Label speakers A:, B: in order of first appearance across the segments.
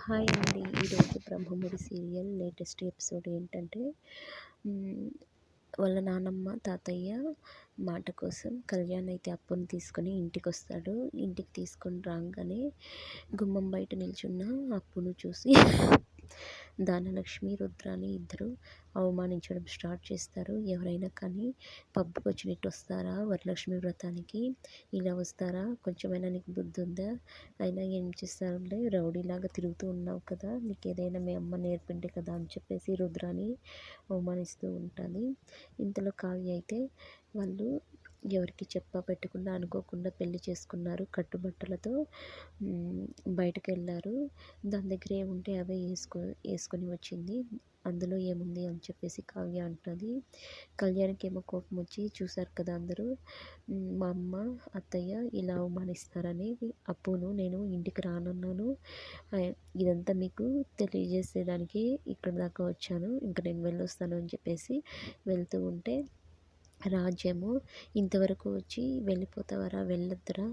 A: Hi అండి. ఈరోజు Brahmamudi serial latest episode ఏంటంటే హ్మ్, వాళ్ళ నానమ్మ, తాతయ్య మాట కోసం కళ్యాణ్ అయితే అప్పుని తీసుకొని ఇంటికొస్తాడు. ఇంటికి తీసుకొని రాగానే గుమ్మం బయట నిల్చున్న అప్పును చూసి ధనలక్ష్మి, రుద్రాని ఇద్దరు అవమానించడం స్టార్ట్ చేస్తారు. ఎవరైనా కానీ పబ్‌కి వచ్చినట్టు వస్తారా వరలక్ష్మి వ్రతానికి? ఇలా వస్తారా? కొంచెమైనా నీకు బుద్ధి ఉందా? అయినా ఏం చేస్తారులే, రౌడీలాగా తిరుగుతూ ఉన్నావు కదా, నీకేదైనా మీ అమ్మ నేర్పిండే కదా అని చెప్పేసి రుద్రాని అవమానిస్తూ ఉంటుంది. ఇంతలో కావ్య అయితే వాళ్ళు ఎవరికి పెట్టకుండా అనుకోకుండా పెళ్లి చేసుకున్నారు. కట్టుబట్టలతో బయటకెళ్ళారు. దాని దగ్గర ఏముంటే అవే వేసుకొని వచ్చింది. అందులో ఏముంది అని చెప్పేసి కావ్య అంటుంది. కళ్యాణ్‌కేమో కోపం వచ్చి, చూసారు కదా అందరూ మా అమ్మ, అత్తయ్య ఇలా అవమానిస్తారని అప్పును నేను ఇంటికి రానన్నాను. ఇదంతా మీకు తెలియజేసేదానికి ఇక్కడి దాకా వచ్చాను. ఇంక నేను వెళ్ళొస్తాను అని చెప్పేసి వెళ్తూ ఉంటే రాజ్యము ఇంతవరకు వచ్చి వెళ్ళిపోతావరా, వెళ్ళొద్దురా,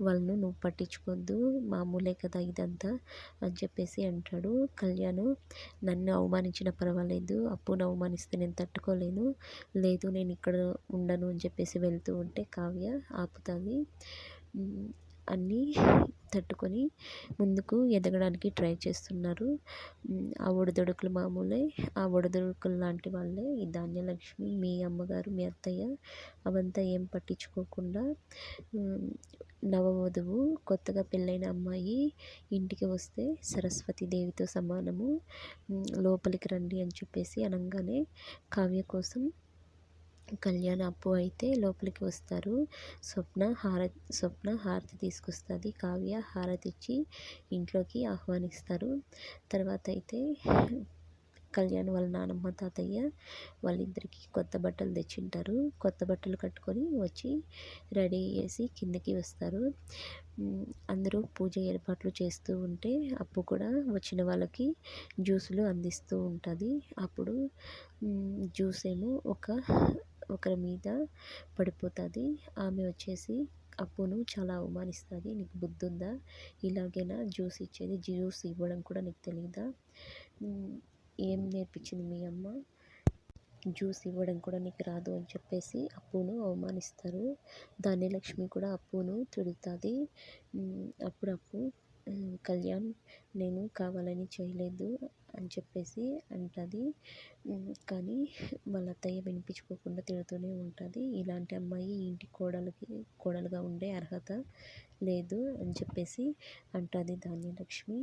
A: వాళ్ళను నువ్వు పట్టించుకోవద్దు, మామూలే కదా ఇదంతా అని చెప్పేసి అంటాడు. కళ్యాణ్ నన్ను అవమానించిన పర్వాలేదు, అప్పును అవమానిస్తే నేను తట్టుకోలేను, లేదు నేను ఇక్కడ ఉండను అని చెప్పేసి వెళ్తూ ఉంటే కావ్య ఆపుతుంది. అన్నీ తట్టుకొని ముందుకు ఎదగడానికి ట్రై చేస్తున్నారు. ఆ ఒడిదుడుకులు మామూలే. ఆ ఒడిదుడుకులు లాంటి వాళ్ళే ఈ ధాన్యలక్ష్మి, మీ అమ్మగారు, మీ అత్తయ్య అవంతా ఏం పట్టించుకోకుండా నవవధువు, కొత్తగా పెళ్ళైన అమ్మాయి ఇంటికి వస్తే సరస్వతీదేవితో సమానము, లోపలికి రండి అని చెప్పేసి అనగానే కావ్య కోసం కళ్యాణ్, అప్పు అయితే లోపలికి వస్తారు. స్వప్న హారతి తీసుకొస్తుంది. కావ్య హారతి ఇచ్చి ఇంట్లోకి ఆహ్వానిస్తారు. తర్వాత అయితే కళ్యాణ్ వాళ్ళ నానమ్మ, తాతయ్య వాళ్ళిద్దరికీ కొత్త బట్టలు తెచ్చింటారు. కొత్త బట్టలు కట్టుకొని వచ్చి రెడీ చేసి కిందకి వస్తారు. అందరూ పూజ ఏర్పాట్లు చేస్తూ ఉంటే అప్పు కూడా వచ్చిన వాళ్ళకి జ్యూసులు అందిస్తూ ఉంటుంది. అప్పుడు జ్యూస్ ఏమో ఒకరి మీద పడిపోతుంది. ఆమె వచ్చేసి అప్పును చాలా అవమానిస్తుంది. నీకు బుద్ధి ఉందా? ఇలాగైనా జ్యూస్ ఇచ్చేది, జ్యూస్ ఇవ్వడం కూడా నీకు తెలియదా? ఏం నేర్పించింది మీ అమ్మ? జ్యూస్ ఇవ్వడం కూడా నీకు రాదు అని చెప్పేసి అప్పును అవమానిస్తారు. ధాన్యలక్ష్మి కూడా అప్పును తిడుతుంది. అప్పుడు కళ్యాణ్ నేను కావాలని చేయలేదు అని చెప్పేసి అంటుంది. కానీ వాళ్ళ అత్తయ్య వినిపించుకోకుండా తిడుతూనే ఉంటుంది. ఇలాంటి అమ్మాయి ఇంటి కోడలుగా ఉండే అర్హత లేదు అని చెప్పేసి అంటుంది ధాన్యలక్ష్మి.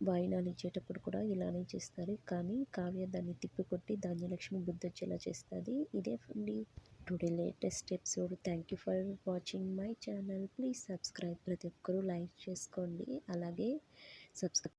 A: వాయినాలు ఇచ్చేటప్పుడు కూడా ఇలానే చేస్తారు. కానీ కావ్య దాన్ని తిప్పికొట్టి ధాన్యలక్ష్మి బుద్ధి వచ్చేలా చేస్తుంది. ఇదే అండి today latest episode. Thank you for watching my channel. Please subscribe. ప్రతి ఒక్కరూ లైక్ చేసుకోండి, అలాగే సబ్స్క్రైబ్